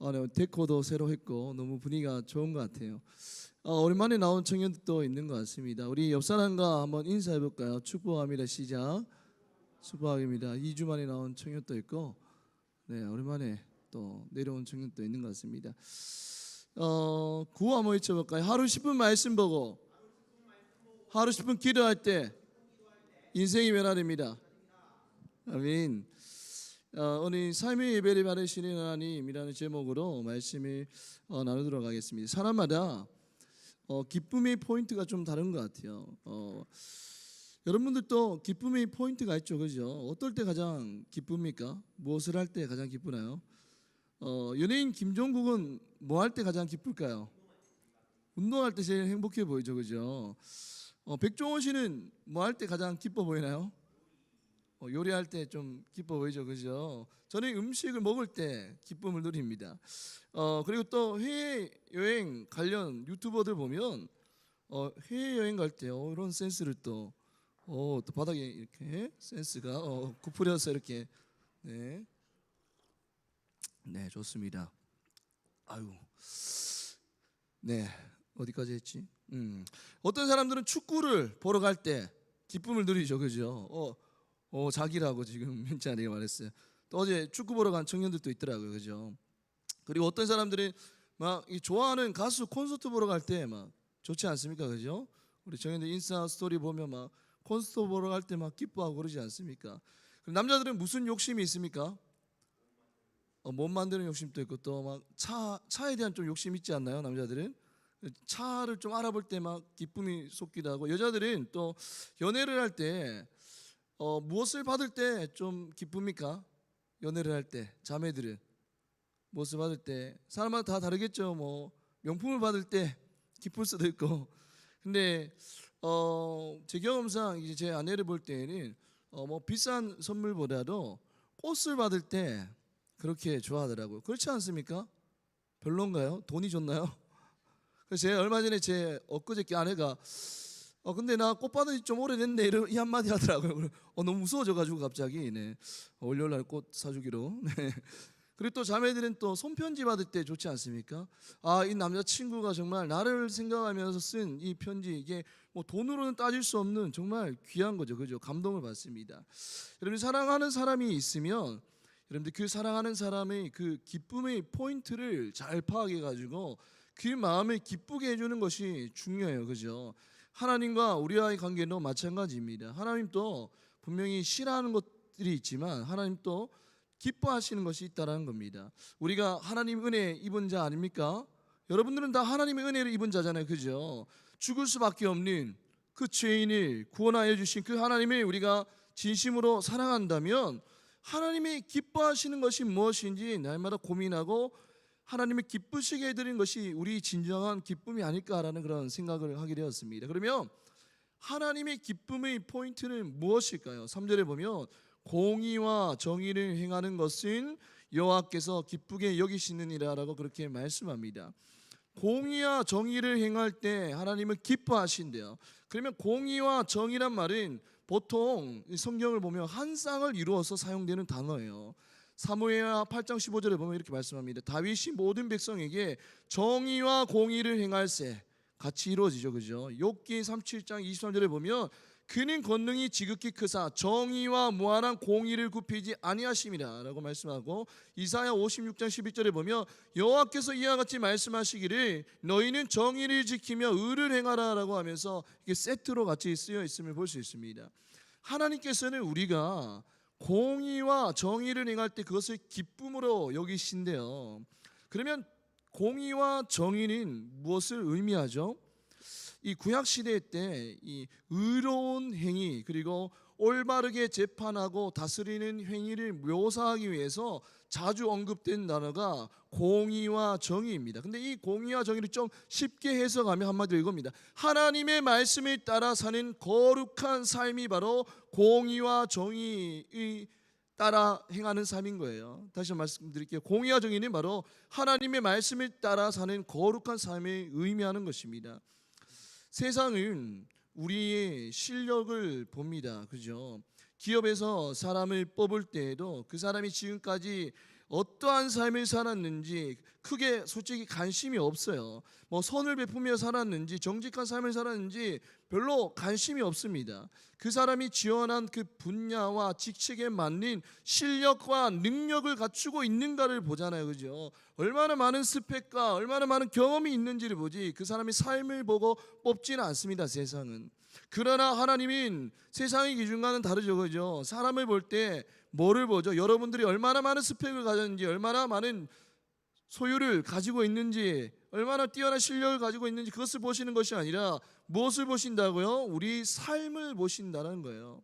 네, 데코도 새로 했고 너무 분위기가 좋은 것 같아요. 오랜만에 나온 청년들도 있는 것 같습니다. 우리 옆 사람과 한번 인사해 볼까요? 축복합니다. 시작. 축복합니다. 2주 만에 나온 청년도 있고, 네, 오랜만에 또 내려온 청년도 있는 것 같습니다. 구호 한번 외쳐볼까요? 하루 10분 말씀 보고 하루 10분 기도할 때 인생이 변화됩니다. 아멘. 오늘 삶의 예배를 받으시는 하나님이라는 제목으로 말씀을 나누도록 하겠습니다. 사람마다 기쁨의 포인트가 좀 다른 것 같아요. 여러분들도 기쁨의 포인트가 있죠, 그죠? 어떨 때 가장 기쁩니까? 무엇을 할 때 가장 기쁘나요? 연예인 김종국은 뭐 할 때 가장 기쁠까요? 운동할 때 제일 행복해 보이죠, 그죠? 백종원 씨는 뭐 할 때 가장 기뻐 보이나요? 요리할 때 좀 기뻐 보이죠, 그죠? 저는 음식을 먹을 때 기쁨을 누립니다. 그리고 또 해외 여행 관련 유튜버들 보면 해외 여행 갈 때 이런 센스를 또 바닥에 이렇게 센스가 구부려서 이렇게 네, 네 좋습니다. 아유, 네 어디까지 했지? 어떤 사람들은 축구를 보러 갈 때 기쁨을 누리죠, 그죠? 자기라고 지금 민찬이가 말했어요. 또 어제 축구 보러 간 청년들도 있더라고요, 그죠? 그리고 어떤 사람들이 막 좋아하는 가수 콘서트 보러 갈 때 막 좋지 않습니까, 그죠? 우리 청년들 인스타 스토리 보면 막 콘서트 보러 갈 때 막 기뻐하고 그러지 않습니까? 그럼 남자들은 무슨 욕심이 있습니까? 몸 만드는 욕심도 있고 또 막 차에 대한 좀 욕심 있지 않나요, 남자들은? 차를 좀 알아볼 때 막 기쁨이 솟기도 하고, 여자들은 또 연애를 할 때 무엇을 받을 때 좀 기쁩니까? 연애를 할 때 자매들은 무엇을 받을 때 사람마다 다 다르겠죠. 뭐 명품을 받을 때 기쁠 수도 있고. 근데 제 경험상 이제 제 아내를 볼 때에는 뭐 비싼 선물보다도 꽃을 받을 때 그렇게 좋아하더라고요. 그렇지 않습니까? 별론가요? 돈이 좋나요? 그래서 제가 얼마 전에 제 엊그저께 아내가 근데 나 꽃 받은 지 좀 오래됐네 이 한마디 하더라고요. 너무 무서워져가지고 갑자기 네. 월요일날 꽃 사주기로. 네. 그리고 또 자매들은 또 손편지 받을 때 좋지 않습니까? 이 남자친구가 정말 나를 생각하면서 쓴 이 편지, 이게 뭐 돈으로는 따질 수 없는 정말 귀한 거죠, 그죠? 감동을 받습니다. 여러분, 사랑하는 사람이 있으면 여러분들 그 사랑하는 사람의 그 기쁨의 포인트를 잘 파악해 가지고 그 마음을 기쁘게 해주는 것이 중요해요, 그죠? 하나님과 우리와의 관계도 마찬가지입니다. 하나님도 분명히 싫어하는 것들이 있지만 하나님도 기뻐하시는 것이 있다는 겁니다. 우리가 하나님 은혜 입은 자 아닙니까? 여러분들은 다 하나님의 은혜를 입은 자잖아요, 그죠? 죽을 수밖에 없는 그 죄인을 구원하여 주신 그 하나님을 우리가 진심으로 사랑한다면 하나님이 기뻐하시는 것이 무엇인지 날마다 고민하고 하나님을 기쁘시게 해드리는 것이 우리 진정한 기쁨이 아닐까라는 그런 생각을 하게 되었습니다. 그러면 하나님의 기쁨의 포인트는 무엇일까요? 3절에 보면 공의와 정의를 행하는 것은 여호와께서 기쁘게 여기시느니라라고 그렇게 말씀합니다. 공의와 정의를 행할 때 하나님은 기뻐하신대요. 그러면 공의와 정의란 말은 보통 성경을 보면 한 쌍을 이루어서 사용되는 단어예요. 사무엘하 8장 15절에 보면 이렇게 말씀합니다. 다윗이 모든 백성에게 정의와 공의를 행할세, 같이 이루어지죠, 그죠? 욥기 37장 23절에 보면 그는 권능이 지극히 크사 정의와 무한한 공의를 굽히지 아니하심이라라고 말씀하고, 이사야 56장 12절에 보면 여호와께서 이와 같이 말씀하시기를 너희는 정의를 지키며 의를 행하라라고 하면서 이게 세트로 같이 쓰여 있음을 볼 수 있습니다. 하나님께서는 우리가 공의와 정의를 행할 때 그것을 기쁨으로 여기신대요. 그러면 공의와 정의는 무엇을 의미하죠? 이 구약 시대 때 이 의로운 행위 그리고 올바르게 재판하고 다스리는 행위를 묘사하기 위해서 자주 언급된 단어가 공의와 정의입니다. 근데 이 공의와 정의를 좀 쉽게 해석하면 한마디로 이겁니다. 하나님의 말씀을 따라 사는 거룩한 삶이 바로 공의와 정의의 따라 행하는 삶인 거예요. 다시 말씀드릴게요. 공의와 정의는 바로 하나님의 말씀을 따라 사는 거룩한 삶을 의미하는 것입니다. 세상은 우리의 실력을 봅니다, 그죠? 기업에서 사람을 뽑을 때에도 그 사람이 지금까지 어떠한 삶을 살았는지 크게 솔직히 관심이 없어요. 뭐 선을 베푸며 살았는지 정직한 삶을 살았는지 별로 관심이 없습니다. 그 사람이 지원한 그 분야와 직책에 맞는 실력과 능력을 갖추고 있는가를 보잖아요. 그죠? 얼마나 많은 스펙과 얼마나 많은 경험이 있는지를 보지 그 사람의 삶을 보고 뽑지는 않습니다. 세상은. 그러나 하나님은 세상의 기준과는 다르죠. 그죠? 사람을 볼 때 뭐를 보죠? 여러분들이 얼마나 많은 스펙을 가졌는지, 얼마나 많은 소유를 가지고 있는지, 얼마나 뛰어난 실력을 가지고 있는지 그것을 보시는 것이 아니라 무엇을 보신다고요? 우리 삶을 보신다는 거예요.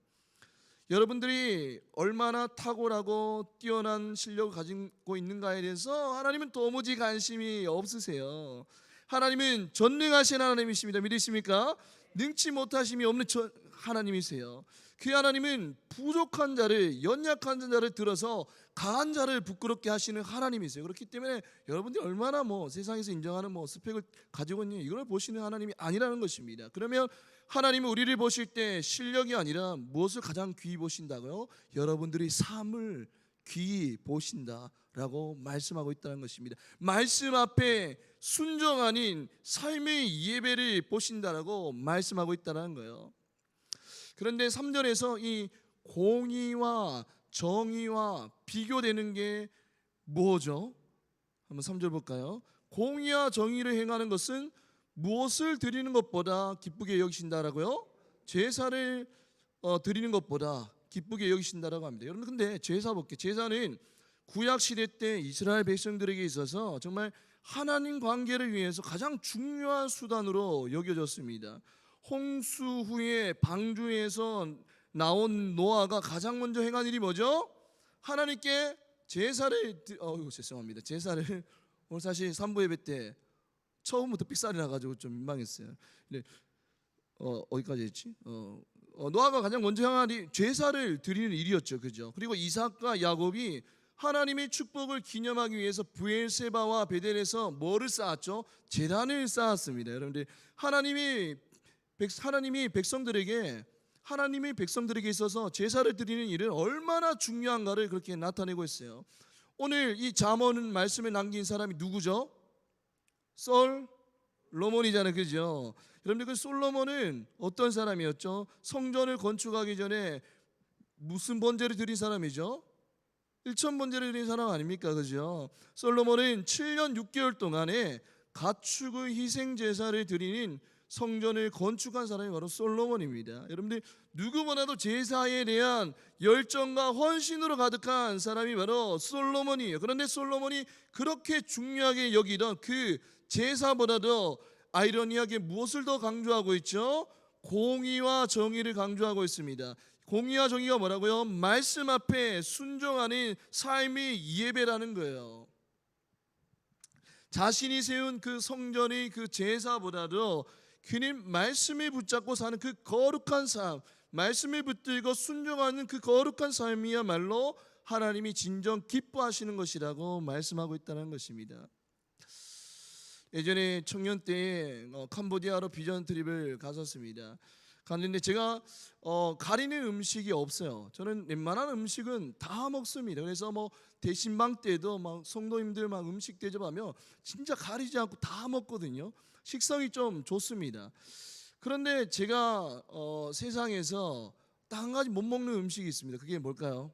여러분들이 얼마나 탁월하고 뛰어난 실력을 가지고 있는가에 대해서 하나님은 도무지 관심이 없으세요. 하나님은 전능하신 하나님이십니다. 믿으십니까? 능치 못하심이 없는 하나님이세요. 그 하나님은 부족한 자를, 연약한 자를 들어서 강한 자를 부끄럽게 하시는 하나님이세요. 그렇기 때문에 여러분들이 얼마나 세상에서 인정하는 스펙을 가지고 있느냐 이걸 보시는 하나님이 아니라는 것입니다. 그러면 하나님은 우리를 보실 때 실력이 아니라 무엇을 가장 귀히 보신다고요? 여러분들의 삶을 귀히 보신다라고 말씀하고 있다는 것입니다. 말씀 앞에 순종 아닌 삶의 예배를 보신다라고 말씀하고 있다는 거예요. 그런데 3절에서 이 공의와 정의와 비교되는 게 뭐죠? 한번 3절 볼까요? 공의와 정의를 행하는 것은 무엇을 드리는 것보다 기쁘게 여기신다라고요? 제사를 드리는 것보다 기쁘게 여기신다라고 합니다. 여러분 근데 제사 볼게요. 제사는 구약 시대 때 이스라엘 백성들에게 있어서 정말 하나님 관계를 위해서 가장 중요한 수단으로 여겨졌습니다. 홍수 후에 방주에서 나온 노아가 가장 먼저 행한 일이 뭐죠? 하나님께 제사를 죄송합니다. 제사를 오늘 사실 3부 예배 때 처음부터 삑살이 나가지고 좀 민망했어요. 근데 어디까지 했지? 노아가 가장 먼저 행한 일이 제사를 드리는 일이었죠, 그죠? 그리고 이삭과 야곱이 하나님의 축복을 기념하기 위해서 브엘세바와 베델에서 뭐를 쌓았죠? 제단을 쌓았습니다. 여러분들 하나님이 백성들에게 있어서 제사를 드리는 일은 얼마나 중요한가를 그렇게 나타내고 있어요. 오늘 이 잠언 말씀에 남긴 사람이 누구죠? 솔로몬이잖아요, 그죠? 여러분들 그 솔로몬은 어떤 사람이었죠? 성전을 건축하기 전에 무슨 번제를 드린 사람이죠? 1,000번제를 드린 사람 아닙니까, 그죠? 솔로몬은 7년 6개월 동안에 가축의 희생 제사를 드리는 성전을 건축한 사람이 바로 솔로몬입니다. 여러분들 누구보다도 제사에 대한 열정과 헌신으로 가득한 사람이 바로 솔로몬이에요. 그런데 솔로몬이 그렇게 중요하게 여기던 그 제사보다도 아이러니하게 무엇을 더 강조하고 있죠? 공의와 정의를 강조하고 있습니다. 공의와 정의가 뭐라고요? 말씀 앞에 순종하는 삶이 예배라는 거예요. 자신이 세운 그 성전의 그 제사보다도 그는 말씀을 붙잡고 사는 그 거룩한 삶, 말씀을 붙들고 순종하는 그 거룩한 삶이야말로 하나님이 진정 기뻐하시는 것이라고 말씀하고 있다는 것입니다. 예전에 청년 때에 캄보디아로 비전 트립을 갔었습니다. 갔는데 제가 가리는 음식이 없어요. 저는 웬만한 음식은 다 먹습니다. 그래서 대신방 때도 성도님들 음식 대접하면 진짜 가리지 않고 다 먹거든요. 식성이 좀 좋습니다. 그런데 제가 세상에서 딱 한 가지 못 먹는 음식이 있습니다. 그게 뭘까요?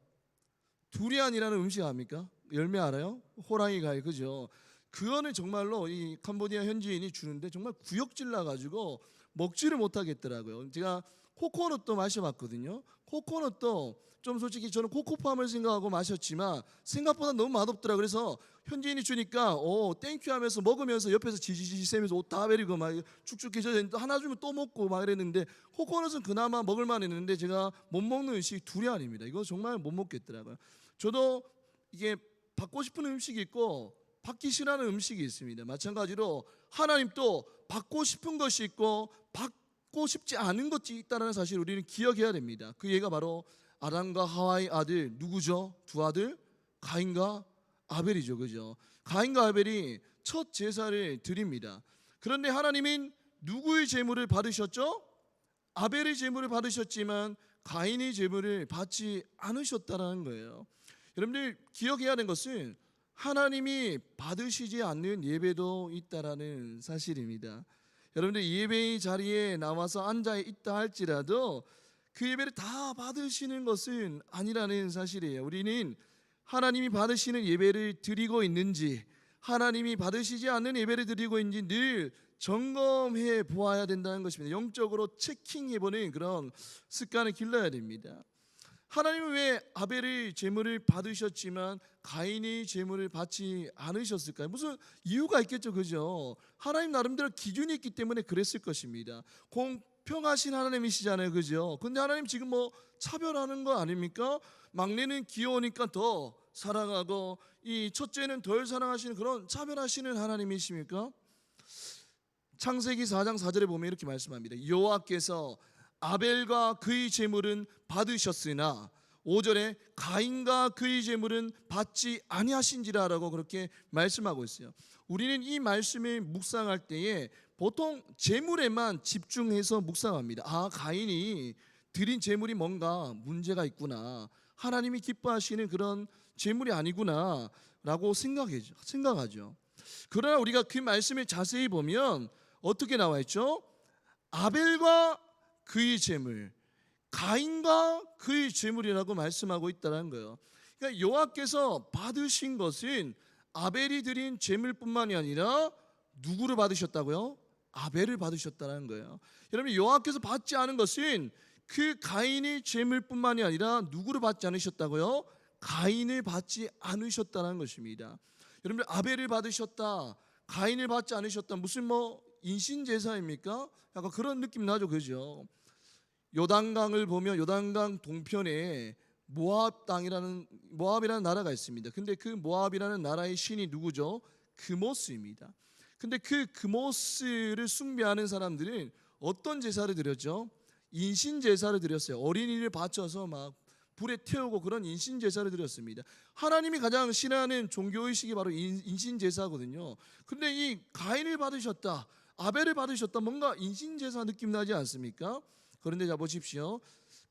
두리안이라는 음식 아닙니까? 열매 알아요? 호랑이 과일, 그죠? 그거는 정말로 이 캄보디아 현지인이 주는데 정말 구역질 나가지고 먹지를 못하겠더라고요. 제가 코코넛도 마셔봤거든요. 코코넛도 좀 솔직히 저는 코코팜을 생각하고 마셨지만 생각보다 너무 맛없더라고요. 그래서 현지인이 주니까 땡큐 하면서 먹으면서 옆에서 지지지 세면서 옷 다 베리고 막 축축히 젖었는데 하나 주면 또 먹고 막 이랬는데 코코넛은 그나마 먹을만 했는데 제가 못 먹는 음식이 두리안입니다. 이거 정말 못 먹겠더라고요. 저도 이게 받고 싶은 음식이 있고 받기 싫어하는 음식이 있습니다. 마찬가지로 하나님도 받고 싶은 것이 있고 받고 싶지 않은 것이 있다는 사실을 우리는 기억해야 됩니다. 그 얘가 바로 아담과 하와의 아들 누구죠? 두 아들 가인과 아벨이죠, 그죠? 가인과 아벨이 첫 제사를 드립니다. 그런데 하나님은 누구의 제물을 받으셨죠? 아벨의 제물을 받으셨지만 가인의 제물을 받지 않으셨다는 거예요. 여러분들 기억해야 하는 것은 하나님이 받으시지 않는 예배도 있다라는 사실입니다. 여러분들 예배의 자리에 나와서 앉아 있다 할지라도 그 예배를 다 받으시는 것은 아니라는 사실이에요. 우리는 하나님이 받으시는 예배를 드리고 있는지, 하나님이 받으시지 않는 예배를 드리고 있는지 늘 점검해 보아야 된다는 것입니다. 영적으로 체킹해보는 그런 습관을 길러야 됩니다. 하나님은 왜 아벨의 제물을 받으셨지만 가인의 제물을 받지 않으셨을까요? 무슨 이유가 있겠죠, 그죠? 하나님 나름대로 기준이 있기 때문에 그랬을 것입니다. 공평하신 하나님이시잖아요, 그죠? 근데 하나님 지금 뭐 차별하는 거 아닙니까? 막내는 귀여우니까 더 사랑하고 이 첫째는 덜 사랑하시는 그런 차별하시는 하나님이십니까? 창세기 4장 4절에 보면 이렇게 말씀합니다. 여호와께서 아벨과 그의 제물은 받으셨으나 5절에 가인과 그의 제물은 받지 아니하신지라라고 그렇게 말씀하고 있어요. 우리는 이 말씀을 묵상할 때에 보통 제물에만 집중해서 묵상합니다. 아, 가인이 드린 제물이 뭔가 문제가 있구나, 하나님이 기뻐하시는 그런 제물이 아니구나 라고 생각하죠. 그러나 우리가 그 말씀을 자세히 보면 어떻게 나와 있죠? 아벨과 그의 제물, 가인과 그의 제물이라고 말씀하고 있다는 거예요. 그러니까 여호와께서 받으신 것은 아벨이 드린 제물뿐만이 아니라 누구를 받으셨다고요? 아벨을 받으셨다는 거예요. 여러분, 여호와께서 받지 않은 것은 그 가인의 제물뿐만이 아니라 누구를 받지 않으셨다고요? 가인을 받지 않으셨다는 것입니다. 여러분, 아벨을 받으셨다, 가인을 받지 않으셨다, 무슨 뭐 인신제사입니까? 약간 그런 느낌 나죠, 그죠? 요단강을 보면 요단강 동편에 모압이라는 나라가 있습니다. 근데 그 모압이라는 나라의 신이 누구죠? 그모스입니다. 근데 그 그모스를 숭배하는 사람들은 어떤 제사를 드렸죠? 인신 제사를 드렸어요. 어린이를 바쳐서 막 불에 태우고 그런 인신 제사를 드렸습니다. 하나님이 가장 싫어하는 종교 의식이 바로 인신 제사거든요. 근데 이 가인을 받으셨다, 아벨을 받으셨다, 뭔가 인신 제사 느낌 나지 않습니까? 그런데 자 보십시오.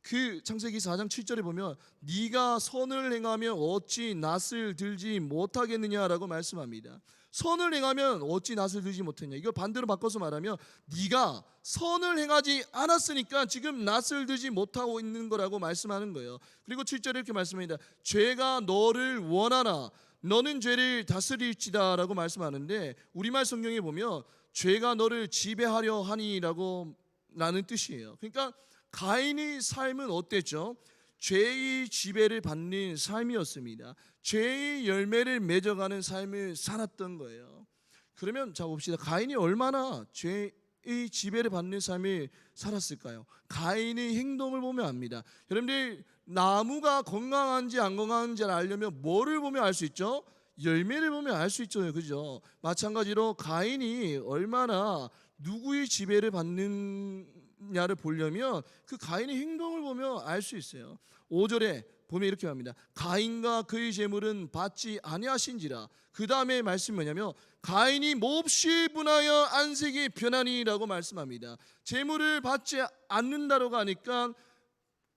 그 창세기 4장 7절에 보면 네가 선을 행하면 어찌 낫을 들지 못하겠느냐라고 말씀합니다. 선을 행하면 어찌 낫을 들지 못했냐. 이걸 반대로 바꿔서 말하면 네가 선을 행하지 않았으니까 지금 낫을 들지 못하고 있는 거라고 말씀하는 거예요. 그리고 7절에 이렇게 말씀합니다. 죄가 너를 원하나 너는 죄를 다스릴지다 라고 말씀하는데, 우리말 성경에 보면 죄가 너를 지배하려 하니라고 라는 뜻이에요. 그러니까 가인의 삶은 어땠죠? 죄의 지배를 받는 삶이었습니다. 죄의 열매를 맺어가는 삶을 살았던 거예요. 그러면 자 봅시다. 가인이 얼마나 죄의 지배를 받는 삶을 살았을까요? 가인의 행동을 보면 압니다. 여러분들, 나무가 건강한지 안 건강한지를 알려면 뭐를 보면 알 수 있죠? 열매를 보면 알 수 있죠, 그죠? 마찬가지로 가인이 얼마나 누구의 지배를 받느냐를 보려면 그 가인의 행동을 보면 알 수 있어요. 5절에 보면 이렇게 합니다. 가인과 그의 제물은 받지 아니하신지라. 그 다음에 말씀이 뭐냐면 가인이 몹시 분하여 안색이 변하니라고 말씀합니다. 제물을 받지 않는다라고 하니까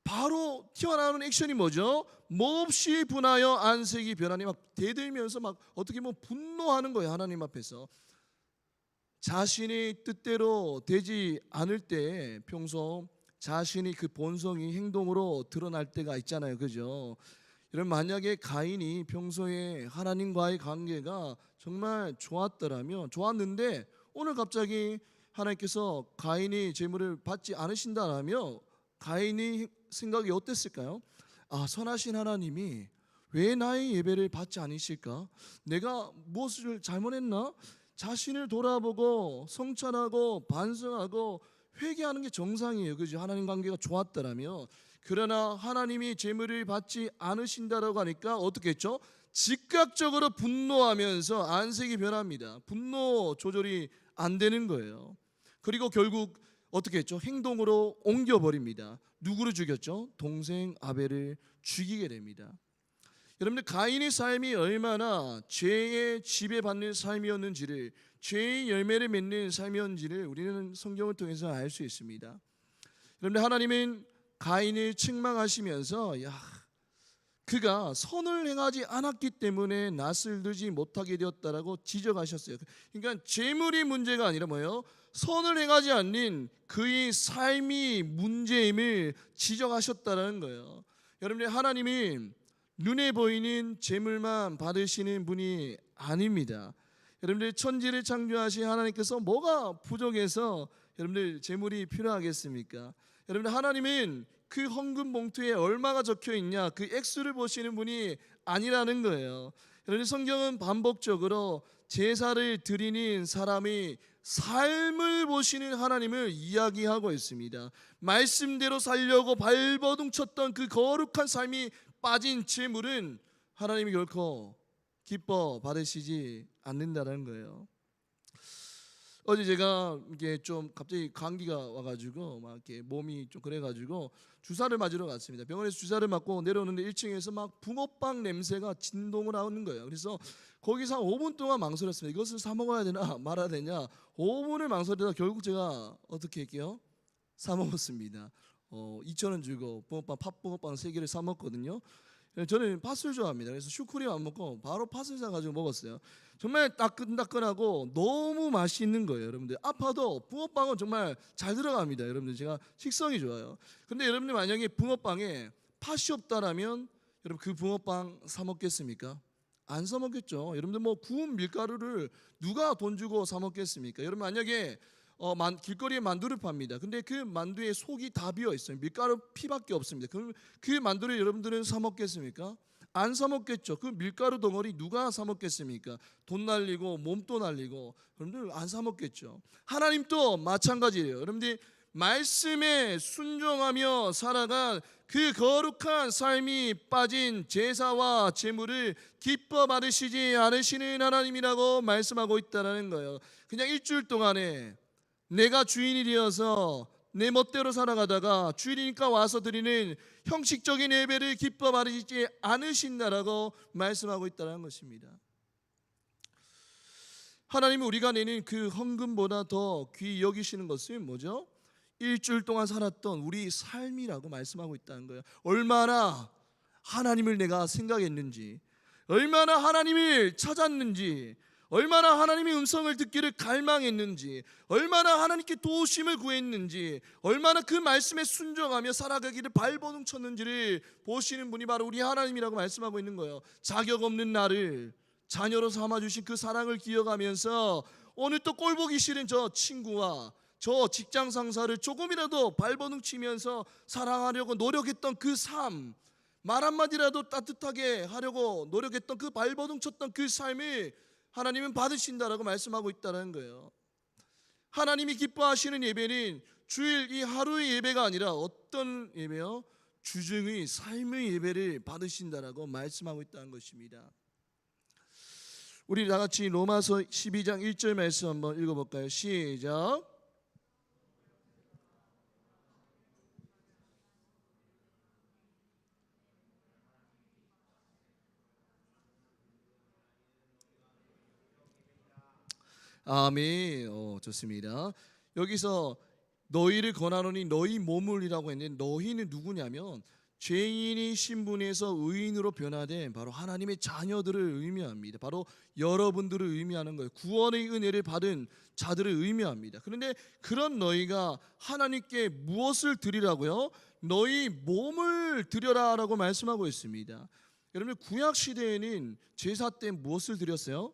바로 튀어나오는 액션이 뭐죠? 몹시 분하여 안색이 변하니, 막 대들면서 막 어떻게 보면 분노하는 거예요. 하나님 앞에서 자신의 뜻대로 되지 않을 때 평소 자신이 그 본성이 행동으로 드러날 때가 있잖아요, 그죠? 여러분, 만약에 가인이 평소에 하나님과의 관계가 정말 좋았는데 오늘 갑자기 하나님께서 가인이 제물을 받지 않으신다라면 가인의 생각이 어땠을까요? 아, 선하신 하나님이 왜 나의 예배를 받지 않으실까? 내가 무엇을 잘못했나? 자신을 돌아보고 성찰하고 반성하고 회개하는 게 정상이에요, 그죠? 하나님 관계가 좋았더라면. 그러나 하나님이 제물을 받지 않으신다라고 하니까 어떻게 했죠? 즉각적으로 분노하면서 안색이 변합니다. 분노 조절이 안 되는 거예요. 그리고 결국 어떻게 했죠? 행동으로 옮겨버립니다. 누구를 죽였죠? 동생 아벨을 죽이게 됩니다. 여러분들, 가인의 삶이 얼마나 죄의 지배받는 삶이었는지를, 죄의 열매를 맺는 삶이었는지를 우리는 성경을 통해서 알 수 있습니다. 여러분들, 하나님은 가인을 책망하시면서 야, 그가 선을 행하지 않았기 때문에 낯을 들지 못하게 되었다라고 지적하셨어요. 그러니까 재물이 문제가 아니라 뭐예요? 선을 행하지 않는 그의 삶이 문제임을 지적하셨다라는 거예요. 여러분들, 하나님이 눈에 보이는 재물만 받으시는 분이 아닙니다. 여러분들, 천지를 창조하신 하나님께서 뭐가 부족해서 여러분들 재물이 필요하겠습니까? 여러분들, 하나님은 그 헌금 봉투에 얼마가 적혀 있냐, 그 액수를 보시는 분이 아니라는 거예요. 여러분, 성경은 반복적으로 제사를 드리는 사람이 삶을 보시는 하나님을 이야기하고 있습니다. 말씀대로 살려고 발버둥 쳤던 그 거룩한 삶이 빠진 재물은 하나님이 결코 기뻐 받으시지 않는다는 거예요. 어제 제가 이게 좀 갑자기 감기가 와가지고 막 이렇게 몸이 좀 그래가지고 주사를 맞으러 갔습니다. 병원에서 주사를 맞고 내려오는데 1층에서 막 붕어빵 냄새가 진동을 하는 거예요. 그래서 거기서 한 5분 동안 망설였습니다. 이것을 사 먹어야 되나 말아야 되냐. 5분을 망설이다가 결국 제가 어떻게 할게요? 사 먹었습니다. 2,000원 주고 붕어빵, 팥붕어빵 3개를 사 먹거든요. 저는 팥을 좋아합니다. 그래서 슈크림 안 먹고 바로 팥을 사가지고 먹었어요. 정말 따끈따끈하고 너무 맛있는 거예요. 여러분들, 아파도 붕어빵은 정말 잘 들어갑니다. 여러분들, 제가 식성이 좋아요. 근데 여러분들, 만약에 붕어빵에 팥이 없다라면 여러분, 그 붕어빵 사 먹겠습니까? 안 사 먹겠죠. 여러분들, 뭐 구운 밀가루를 누가 돈 주고 사 먹겠습니까? 여러분, 만약에 길거리에 만두를 팝니다. 근데 그 만두에 속이 다 비어 있어요. 밀가루 피밖에 없습니다. 그럼 그 만두를 여러분들은 사 먹겠습니까? 안 사 먹겠죠. 그 밀가루 덩어리 누가 사 먹겠습니까? 돈 날리고 몸도 날리고. 여러분들 안 사 먹겠죠. 하나님도 마찬가지예요. 여러분들, 말씀에 순종하며 살아간 그 거룩한 삶이 빠진 제사와 제물을 기뻐 받으시지 않으시는 하나님이라고 말씀하고 있다는 거예요. 그냥 일주일 동안에 내가 주인이 되어서 내 멋대로 살아가다가 주일이니까 와서 드리는 형식적인 예배를 기뻐 받으시지 않으신다라고 말씀하고 있다는 것입니다. 하나님이 우리가 내는 그 헌금보다 더 귀히 여기시는 것은 뭐죠? 일주일 동안 살았던 우리 삶이라고 말씀하고 있다는 거예요. 얼마나 하나님을 내가 생각했는지, 얼마나 하나님을 찾았는지, 얼마나 하나님의 음성을 듣기를 갈망했는지, 얼마나 하나님께 도우심을 구했는지, 얼마나 그 말씀에 순종하며 살아가기를 발버둥 쳤는지를 보시는 분이 바로 우리 하나님이라고 말씀하고 있는 거예요. 자격 없는 나를 자녀로 삼아주신 그 사랑을 기억하면서 오늘 또 꼴보기 싫은 저 친구와 저 직장 상사를 조금이라도 발버둥 치면서 사랑하려고 노력했던 그 삶, 말 한마디라도 따뜻하게 하려고 노력했던 그 발버둥 쳤던 그 삶을 하나님은 받으신다라고 말씀하고 있다는 거예요. 하나님이 기뻐하시는 예배는 주일 이 하루의 예배가 아니라 어떤 예배요? 주중의 삶의 예배를 받으신다라고 말씀하고 있다는 것입니다. 우리 다 같이 로마서 12장 1절 말씀 한번 읽어볼까요? 시작. 아멘. 좋습니다. 여기서 너희를 권하노니 너희 몸을이라고 했는데, 너희는 누구냐면 죄인이 신분에서 의인으로 변화된 바로 하나님의 자녀들을 의미합니다. 바로 여러분들을 의미하는 거예요. 구원의 은혜를 받은 자들을 의미합니다. 그런데 그런 너희가 하나님께 무엇을 드리라고요? 너희 몸을 드려라라고 말씀하고 있습니다. 여러분, 구약 시대에는 제사 때 무엇을 드렸어요?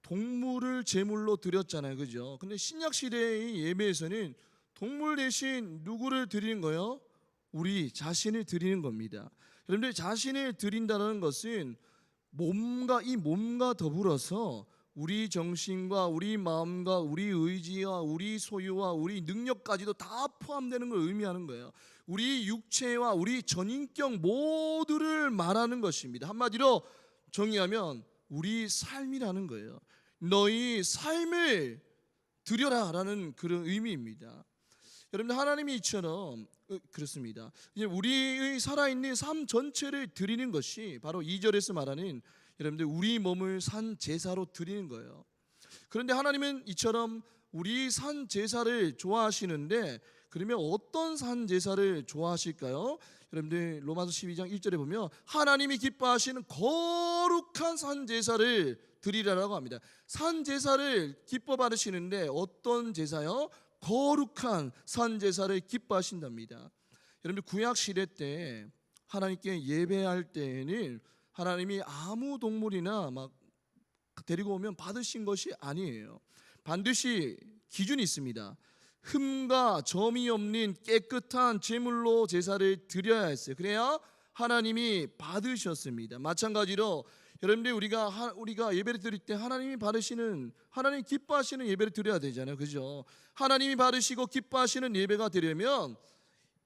동물을 제물로 드렸잖아요, 그죠? 근데 신약 시대의 예배에서는 동물 대신 누구를 드리는 거예요? 우리 자신을 드리는 겁니다. 여러분들, 자신을 드린다는 것은 몸과 더불어서 우리 정신과 우리 마음과 우리 의지와 우리 소유와 우리 능력까지도 다 포함되는 걸 의미하는 거예요. 우리 육체와 우리 전인격 모두를 말하는 것입니다. 한마디로 정의하면 우리 삶이라는 거예요. 너희 삶을 드려라라는 그런 의미입니다. 여러분들, 하나님이 이처럼 그렇습니다. 이제 우리의 살아있는 삶 전체를 드리는 것이 바로 2절에서 말하는, 여러분들, 우리 몸을 산 제사로 드리는 거예요. 그런데 하나님은 이처럼 우리 산 제사를 좋아하시는데 그러면 어떤 산 제사를 좋아하실까요? 여러분들 로마서 12장 1절에 보면 하나님이 기뻐하시는 거룩한 산 제사를 드리라라고 합니다. 산 제사를 기뻐 받으시는데 어떤 제사요? 거룩한 산 제사를 기뻐하신답니다. 여러분들 구약 시대 때 하나님께 예배할 때에는 하나님이 아무 동물이나 막 데리고 오면 받으신 것이 아니에요. 반드시 기준이 있습니다. 흠과 점이 없는 깨끗한 제물로 제사를 드려야 했어요. 그래야 하나님이 받으셨습니다. 마찬가지로 여러분들 우리가 예배를 드릴 때 하나님이 받으시는, 하나님 기뻐하시는 예배를 드려야 되잖아요. 그죠? 하나님이 받으시고 기뻐하시는 예배가 되려면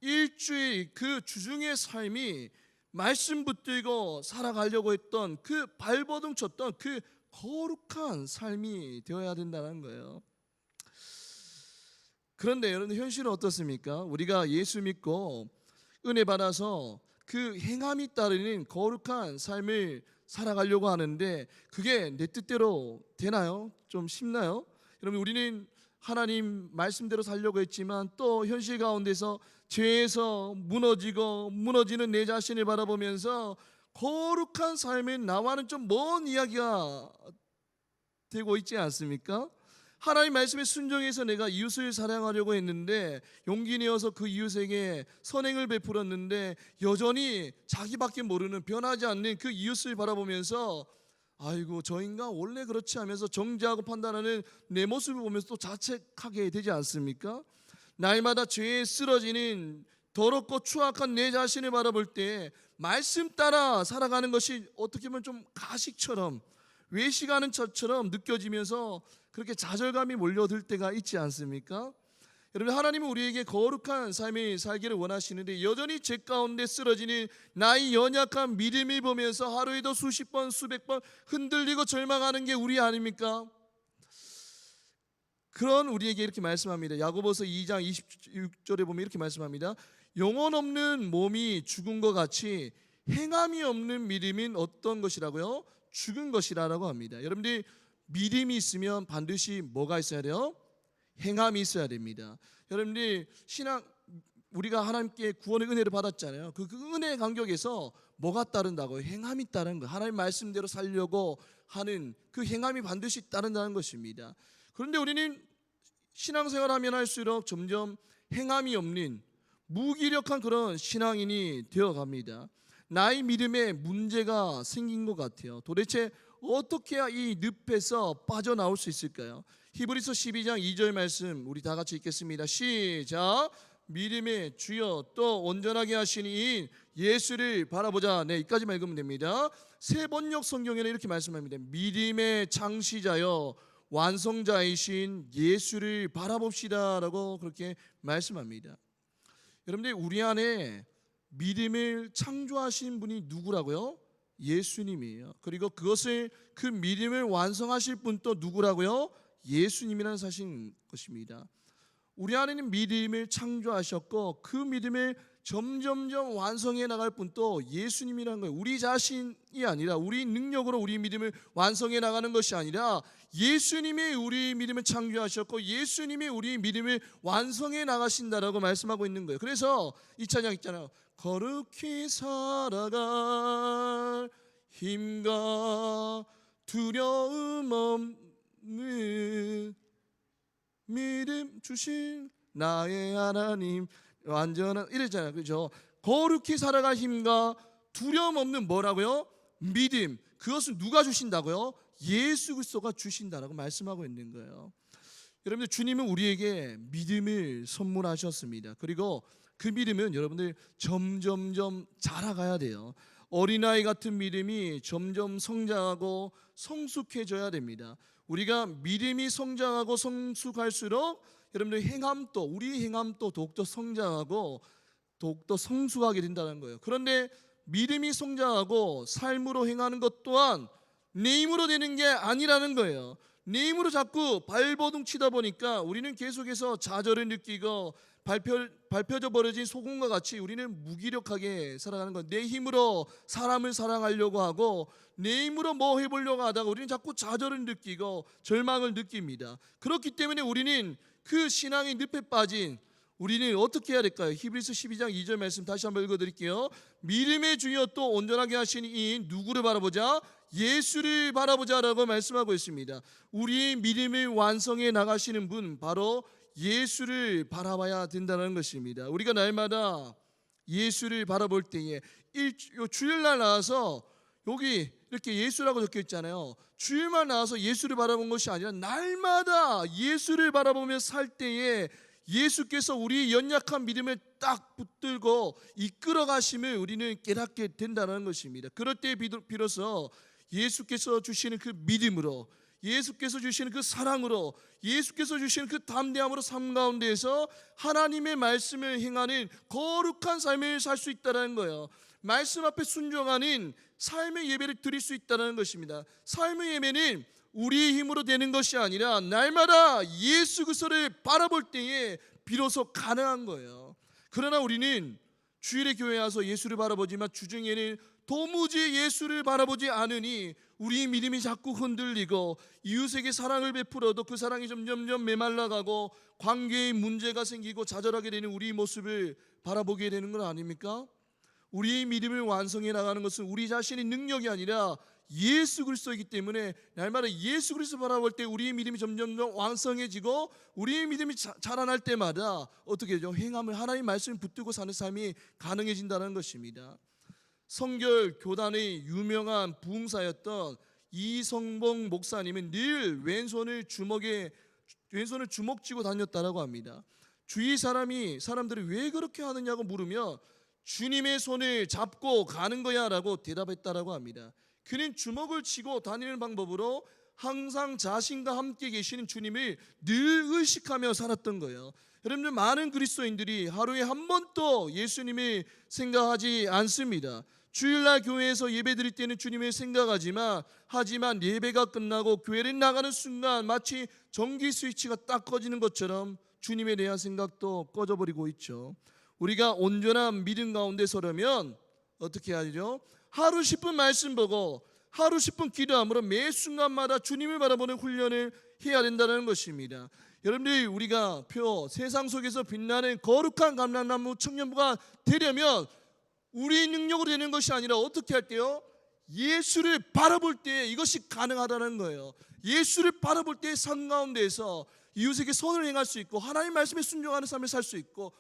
일주일 그 주중의 삶이 말씀 붙들고 살아가려고 했던 그 발버둥 쳤던 그 거룩한 삶이 되어야 된다는 거예요. 그런데 여러분 현실은 어떻습니까? 우리가 예수 믿고 은혜 받아서 그 행함이 따르는 거룩한 삶을 살아가려고 하는데 그게 내 뜻대로 되나요? 좀 쉽나요? 여러분 우리는 하나님 말씀대로 살려고 했지만 또 현실 가운데서 죄에서 무너지는 내 자신을 바라보면서 거룩한 삶의 나와는 좀 먼 이야기가 되고 있지 않습니까? 하나님 말씀에 순종해서 내가 이웃을 사랑하려고 했는데 용기 내어서 그 이웃에게 선행을 베풀었는데 여전히 자기밖에 모르는 변하지 않는 그 이웃을 바라보면서 아이고 저 인간 원래 그렇지 하면서 정죄하고 판단하는 내 모습을 보면서 또 자책하게 되지 않습니까? 날마다 죄에 쓰러지는 더럽고 추악한 내 자신을 바라볼 때 말씀 따라 살아가는 것이 어떻게 보면 좀 가식처럼 외식하는 것처럼 느껴지면서 그렇게 좌절감이 몰려들 때가 있지 않습니까? 여러분 하나님은 우리에게 거룩한 삶을 살기를 원하시는데 여전히 죄 가운데 쓰러지는 나의 연약한 믿음을 보면서 하루에도 수십 번 수백 번 흔들리고 절망하는 게 우리 아닙니까? 그런 우리에게 이렇게 말씀합니다. 야고보서 2장 26절에 보면 이렇게 말씀합니다. 영혼 없는 몸이 죽은 것 같이 행함이 없는 믿음은 어떤 것이라고요? 죽은 것이라고 합니다. 여러분들이 믿음이 있으면 반드시 뭐가 있어야 돼요? 행함이 있어야 됩니다. 여러분들 신앙 우리가 하나님께 구원의 은혜를 받았잖아요. 그 은혜의 간격에서 뭐가 따른다고요? 행함이 따르는 거. 하나님 말씀대로 살려고 하는 그 행함이 반드시 따른다는 것입니다. 그런데 우리는 신앙생활하면 할수록 점점 행함이 없는 무기력한 그런 신앙인이 되어갑니다. 나의 믿음에 문제가 생긴 것 같아요. 도대체 어떻게 해야 이 늪에서 빠져나올 수 있을까요? 히브리서 12장 2절 말씀 우리 다 같이 읽겠습니다. 시작. 믿음의 주여 또 온전하게 하시는 이인 예수를 바라보자. 네, 여기까지만 읽으면 됩니다. 새 번역 성경에는 이렇게 말씀합니다. 믿음의 창시자여 완성자이신 예수를 바라봅시다 라고 그렇게 말씀합니다. 여러분들 우리 안에 믿음을 창조하신 분이 누구라고요? 예수님이에요. 그리고 그 믿음을 완성하실 분 또 누구라고요? 예수님이라는 사실인 것입니다. 우리 안에는 믿음을 창조하셨고 그 믿음을 점점점 완성해 나갈 분 또 예수님이라는 거예요. 우리 자신이 아니라 우리 능력으로 우리 믿음을 완성해 나가는 것이 아니라 예수님이 우리 믿음을 창조하셨고 예수님이 우리 믿음을 완성해 나가신다라고 말씀하고 있는 거예요. 그래서 이 찬양 있잖아요. 거룩히 살아갈 힘과 두려움 없는 믿음 주신 나의 하나님 완전한 이랬잖아요. 그렇죠? 거룩히 살아갈 힘과 두려움 없는 뭐라고요? 믿음. 그것을 누가 주신다고요? 예수 그리스도가 주신다라고 말씀하고 있는 거예요. 여러분들 주님은 우리에게 믿음을 선물하셨습니다. 그리고 그 믿음은 여러분들 점점점 자라가야 돼요. 어린아이 같은 믿음이 점점 성장하고 성숙해져야 됩니다. 우리가 믿음이 성장하고 성숙할수록 여러분들 우리 행함도 더욱더 성장하고 더욱더 성숙하게 된다는 거예요. 그런데 믿음이 성장하고 삶으로 행하는 것 또한 내 힘으로 되는 게 아니라는 거예요. 내 힘으로 자꾸 발버둥 치다 보니까 우리는 계속해서 좌절을 느끼고 밟혀져 버려진 소금과 같이 우리는 무기력하게 살아가는 거예요. 내 힘으로 사람을 사랑하려고 하고 내 힘으로 뭐 해보려고 하다가 우리는 자꾸 좌절을 느끼고 절망을 느낍니다. 그렇기 때문에 우리는 그 신앙의 늪에 빠진 우리는 어떻게 해야 될까요? 히브리서 12장 2절 말씀 다시 한번 읽어드릴게요. 믿음의 주여 또 온전하게 하시는 이 누구를 바라보자? 예수를 바라보자라고 말씀하고 있습니다. 우리의 믿음을 완성해 나가시는 분, 바로 예수를 바라봐야 된다는 것입니다. 우리가 날마다 예수를 바라볼 때에 주일날 나와서 여기 이렇게 예수라고 적혀 있잖아요. 주일만 나와서 예수를 바라본 것이 아니라 날마다 예수를 바라보며 살 때에 예수께서 우리 연약한 믿음을 딱 붙들고 이끌어 가심을 우리는 깨닫게 된다는 것입니다. 그럴 때 비로소 예수께서 주시는 그 믿음으로, 예수께서 주시는 그 사랑으로, 예수께서 주시는 그 담대함으로 삶 가운데에서 하나님의 말씀을 행하는 거룩한 삶을 살 수 있다는 거예요. 말씀 앞에 순종하는 삶의 예배를 드릴 수 있다는 것입니다. 삶의 예배는 우리의 힘으로 되는 것이 아니라 날마다 예수 그리스도를 바라볼 때에 비로소 가능한 거예요. 그러나 우리는 주일에 교회에 와서 예수를 바라보지만 주중에는 도무지 예수를 바라보지 않으니 우리 믿음이 자꾸 흔들리고 이웃에게 사랑을 베풀어도 그 사랑이 점점 메말라가고 관계에 문제가 생기고 좌절하게 되는 우리 모습을 바라보게 되는 건 아닙니까? 우리의 믿음을 완성해 나가는 것은 우리 자신의 능력이 아니라 예수 그리스도이기 때문에 날마다 예수 그리스도 바라볼 때 우리의 믿음이 점점 완성해지고 우리의 믿음이 자라날 때마다 어떻게 되죠? 행함을 하나님의 말씀을 붙들고 사는 삶이 가능해진다는 것입니다. 성결 교단의 유명한 부흥사였던 이성봉 목사님은 늘 왼손을 주먹 쥐고 다녔다라고 합니다. 주위 사람들이 왜 그렇게 하느냐고 물으면 주님의 손을 잡고 가는 거야 라고 대답했다라고 합니다. 그는 주먹을 쥐고 다니는 방법으로 항상 자신과 함께 계시는 주님을 늘 의식하며 살았던 거예요. 여러분들, 많은 그리스도인들이 하루에 한 번도 예수님을 생각하지 않습니다. 주일날 교회에서 예배 드릴 때는 주님을 생각하지만 예배가 끝나고 교회를 나가는 순간 마치 전기 스위치가 딱 꺼지는 것처럼 주님에 대한 생각도 꺼져버리고 있죠. 우리가 온전한 믿음 가운데 서려면 어떻게 하죠? 하루 10분 말씀 보고 하루 10분 기도함으로 매 순간마다 주님을 바라보는 훈련을 해야 된다는 것입니다. 여러분들이 우리가 세상 속에서 빛나는 거룩한 감람나무 청년부가 되려면 우리의 능력으로 되는 것이 아니라 어떻게 할게요? 예수를 바라볼 때 이것이 가능하다는 거예요. 예수를 바라볼 때 삶 가운데에서 이웃에게 선을 행할 수 있고 하나님 말씀에 순종하는 삶을 살 수 있고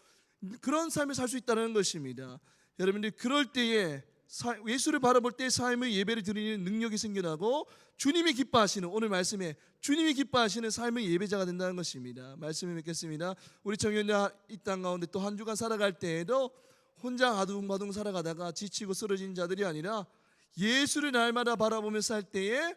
그런 삶을 살 수 있다는 것입니다. 여러분들, 그럴 때에 예수를 바라볼 때 삶의 예배를 드리는 능력이 생겨나고 주님이 기뻐하시는, 오늘 말씀에 주님이 기뻐하시는 삶의 예배자가 된다는 것입니다. 말씀을 맺겠습니다. 우리 청년들 이 땅 가운데 또 한 주간 살아갈 때에도 혼자 아둥바둥 살아가다가 지치고 쓰러진 자들이 아니라 예수를 날마다 바라보며 살 때에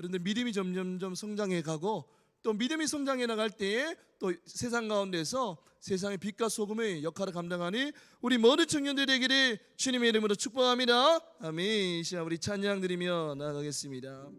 여러분들 믿음이 점점 성장해 가고 또 믿음이 성장해 나갈 때에 또 세상 가운데서 세상의 빛과 소금의 역할을 감당하니 우리 모든 청년들 되기를 주님의 이름으로 축복합니다. 아멘. 이 시간 우리 찬양 드리며 나아가겠습니다.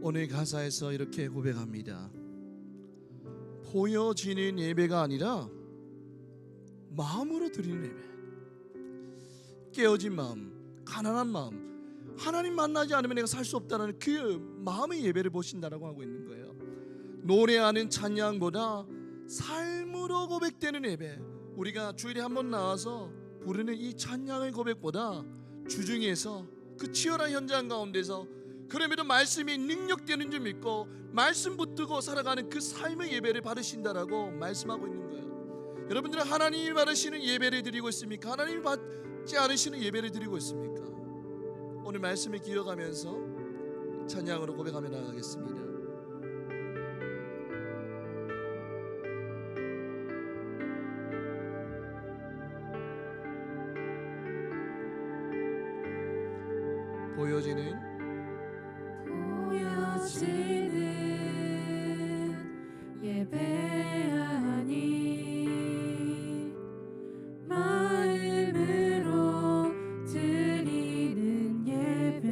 오늘 가사에서 이렇게 고백합니다. 보여지는 예배가 아니라 마음으로 드리는 예배. 깨어진 마음, 가난한 마음, 하나님 만나지 않으면 내가 살 수 없다는 그 마음의 예배를 보신다라고 하고 있는 거예요. 노래하는 찬양보다 삶으로 고백되는 예배, 우리가 주일에 한번 나와서 부르는 이 찬양의 고백보다 주중에서 그 치열한 현장 가운데서 그럼에도 말씀이 능력되는 줄 믿고 말씀 붙들고 살아가는 그 삶의 예배를 받으신다라고 말씀하고 있는 거예요. 여러분들은 하나님이 받으시는 예배를 드리고 있습니까? 하나님이 받지 않으시는 예배를 드리고 있습니까? 오늘 말씀을 기억하면서 찬양으로 고백하며 나가겠습니다. 보여지는 예배 아니 마음으로 드리는 예배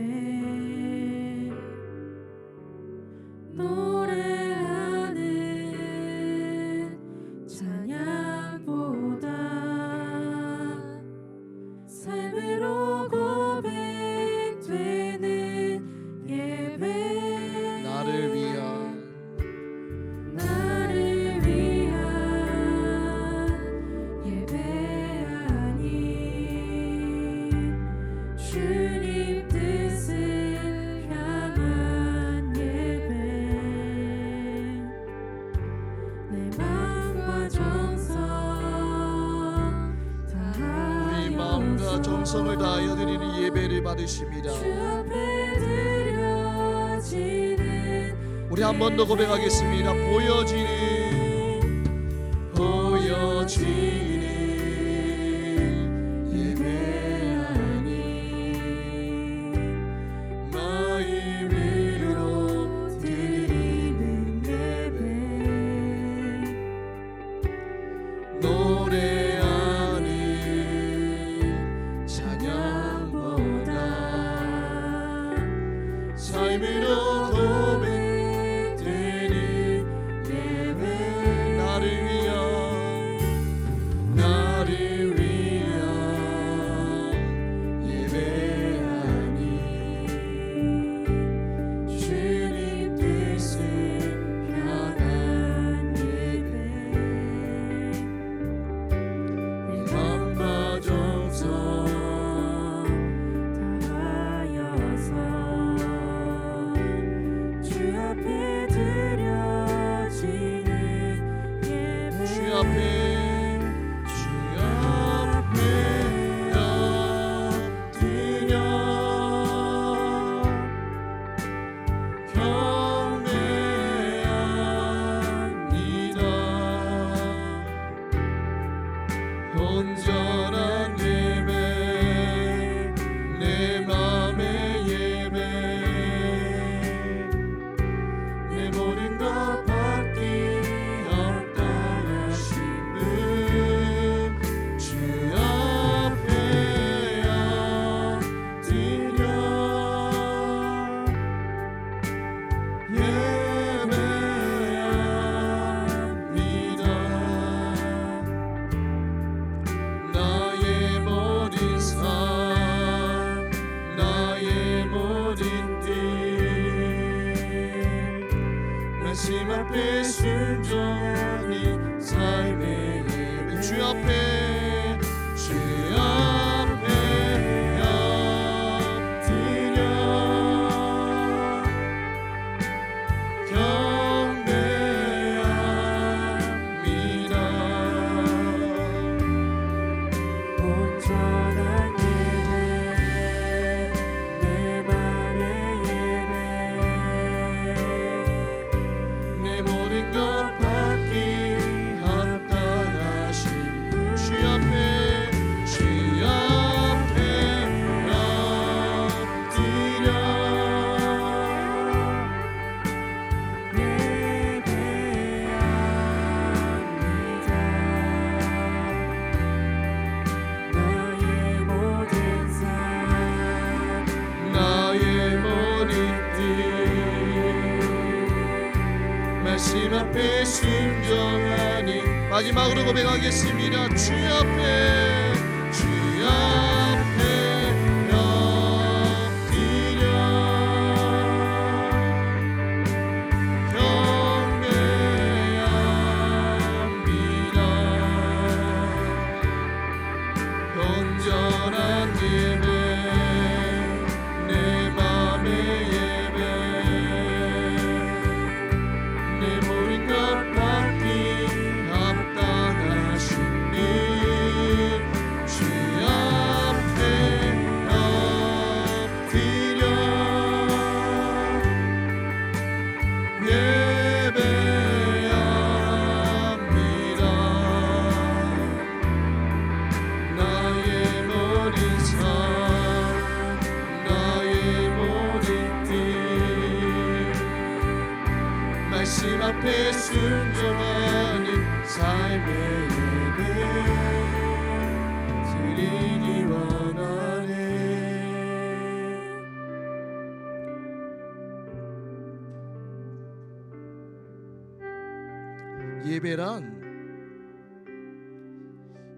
노래하는 정성을 다하여 드리는 예배를 받으십니다. 주 앞에 드려지는 우리 한 번 더 고백하겠습니다. 보여지는 예배하니 마음으로 드리는 예배 노래하는 찬양보다 삶으로 고백되는 예배 나를 위한 예배하니 주님 뜻을 향한 예배 우리 마음과 정성 다하여서 주 앞에 드려지는 예배 주 앞에 엎드려 경배합니다. 온전한 예배 내 맘의 예배 내 모든 것 받기 없다 하신 분 주 앞에 엎드려 예배합니다. 나의 모든 삶 나의 모든 뜻 말씀 앞에 순종하니 삶의 예배 주 앞에 엎드려 경배합니다. 온전한 예배 내 맘의 예배 내 모든 것 받기 합당하신 주 앞에 엎드려 나의 모든 뜻 말씀 앞에 순종하니 마지막으로 고백하겠습니다. 주 앞에 엎드려 경배합니다. 온전한 예배 내 맘의 예배 내 모든 것 받기 합당하신 분 주 앞에 엎드려 예배합니다. 나의 모든 삶 나의 모든 뜻 말씀 앞에 순종하는 삶의 예배 드리기 원하네. 예배란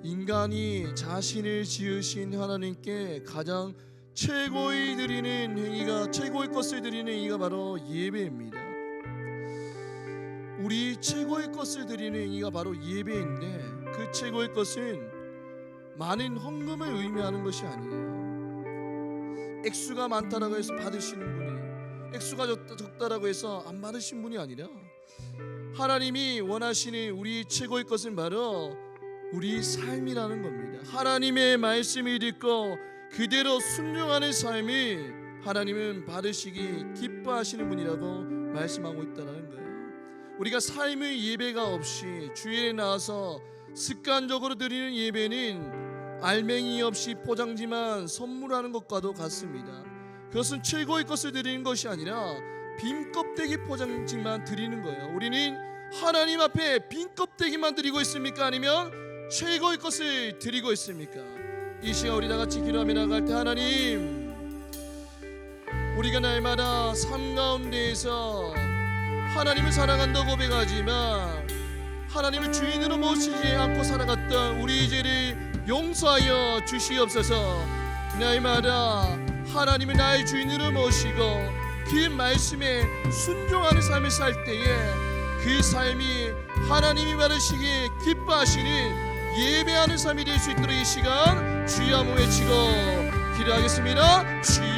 인간이 자신을 지으신 하나님께 가장 최고의 드리는 행위가 최고의 것을 드리는 행위가 바로 예배입니다. 우리 최고의 것을 드리는 행위가 바로 예배인데 그 최고의 것은 많은 헌금을 의미하는 것이 아니에요. 액수가 많다라고 해서 받으시는 분이 액수가 적다라고 해서 안 받으신 분이 아니라 하나님이 원하시는 우리 최고의 것은 바로 우리 삶이라는 겁니다. 하나님의 말씀을 듣고 그대로 순종하는 삶이 하나님은 받으시기 기뻐하시는 분이라고 말씀하고 있다는 거예요. 우리가 삶의 예배가 없이 주일에 나와서 습관적으로 드리는 예배는 알맹이 없이 포장지만 선물하는 것과도 같습니다. 그것은 최고의 것을 드리는 것이 아니라 빈 껍데기 포장지만 드리는 거예요. 우리는 하나님 앞에 빈 껍데기만 드리고 있습니까? 아니면 최고의 것을 드리고 있습니까? 이 시간 우리 다 같이 기도하며 나갈 때, 하나님, 우리가 날마다 삶 가운데에서 하나님을 사랑한다고 고백하지만 하나님을 주인으로 모시지 않고 살아갔던 우리 죄를 용서하여 주시옵소서. 날마다 하나님을 나의 주인으로 모시고 그 말씀에 순종하는 삶을 살 때에 그 삶이 하나님이 받으시기 기뻐하시는 예배하는 삶이 될 수 있도록 이 시간 주여 한번 외치고 기도하겠습니다. 주여